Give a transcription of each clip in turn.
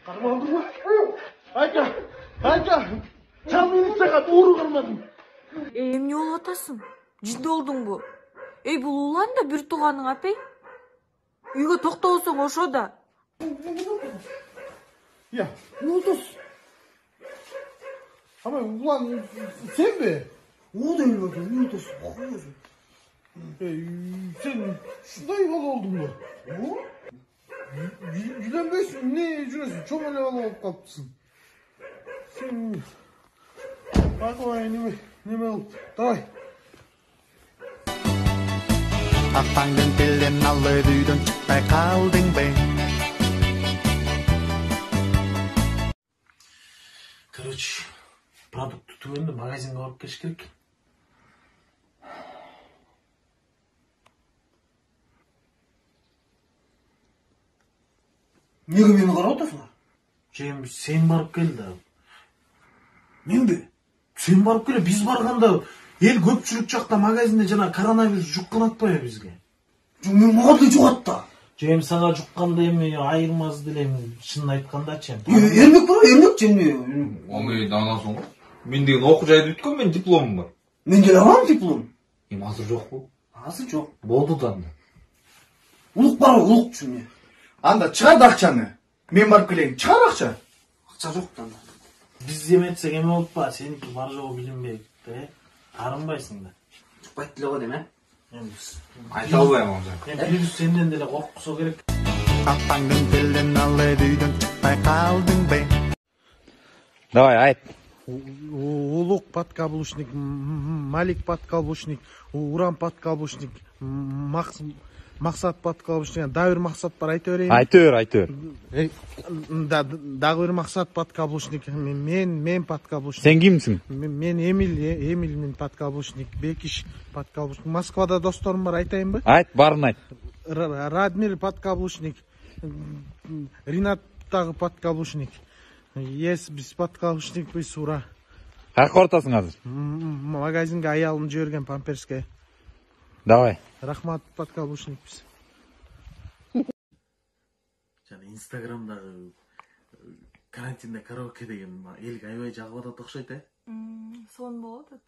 Karım aldın mı? Ayka. Çal beni sakat, uğru kalmadın. Эмне болуп атасың? Жинде болдуң бу? Бул улан да бир тууганың апай. Үйгө токтобосоң ошо да. Ya, Ulduz. Ama ulan sen mi? O değil bakın, Ulduz. Sen şurada bal oldun mu? O? 105 ne jürüyorsun? Çok öyle bal olup kalmışsın. Sen... Bak o neme ol. Davay. Apangın dilin alır duydun çıkmay kaldın be. Короче, продукт түгенде магазинге барып келіш керек. Неге мені қарап отырсыңдар? Жем, сен барып кел да. Мен бе? Сен барып келе, біз барғанда ел көпчілік жақта магазинде жана коронавирус жұққан атпай бізге. Мен маған жұғат да. Жем, саға жұққанда еме айырмаз делем, шынын айтқанда чем. Ермек бар, ермек жемне. Омей данасың ғой. Мен деген оқу жайды өткен, мен дипломым бар. Мен де алам диплом. Азыр жоқ бұл. Азыр жоқ. Болды данда. Ұлық бар, ұлық жүмне. Анда çıkar akçanı. Men barıp geleyim. Çıkar akça. Ақша жоқ да. Біз еметсек еме болып па, сенікі бар жоғы білінбейік. Арынбайсың да. Жұқпайды тілі ғой деме? Айта албайм амжан. Плюс сенден деле қорқысы керек. Apangın dilin alır duydun çıkmay kaldın be. Давай, айт. Улук подкаблучник, Малик подкаблучник, Уран подкаблучник, Максат подкаблучник, Давир Максат бар, айта берейин. Айтыр. Дагы бир Максат подкаблучник, мен подкаблучник. Sen kimsin? Мен Эмиль мен подкаблучник, Бекиш подкаблучник. Москвада досторум бар, айтайынбы? Айт, барын айт. Радмир подкаблучник, Ринат дагы подкаблучник. Yes, biz подкаблучник biz ура. Қаққа ортасың азыр? Магазинге аялым жіберген памперске. Давай. Рахмат подкаблучник biz. Жана инстаграмдағы карантинде караоке деген элге аябай жагып атат окшойт, Сон болот ат.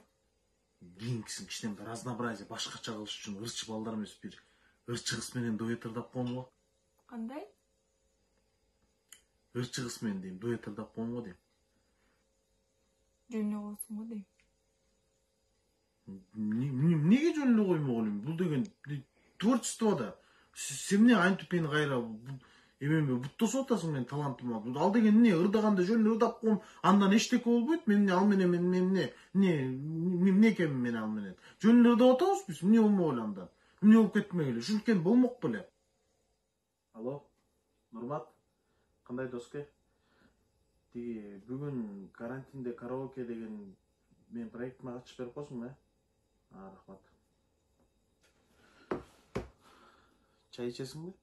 Кийинкисин кичинен бир разнообразие башкача кылыш үчүн ырчы балдар эмес бир ырчы кыз менен дуэт ырдап коемго. Кандай? Ырчы кыз менен дейм, дуэт ырдап коемго дейм. Жөнүнө койсуң го дейм. Неге жөнүнө коймок элем? Бул деген творчество да. Сен эмне антип мени кайра эменбе буттосуп атасың менин талантыма. Ал деген эмне ырдаганда жөнүнө ырдап коем, андан эчтеке болбойт. Мен ал менен эмне экенмин мен ал менен. Жөнүнө ырдап атабыз биз. Эмне болмок эле анда? Эмне болуп кетмек эле? Ушинткен болмок беле. Алло, Нурмат, кандай доске? Тиги бүгүн карантинде караоке деген мен проектиме катышып берип койсуң да? Рахмат. Чай ичесиңби?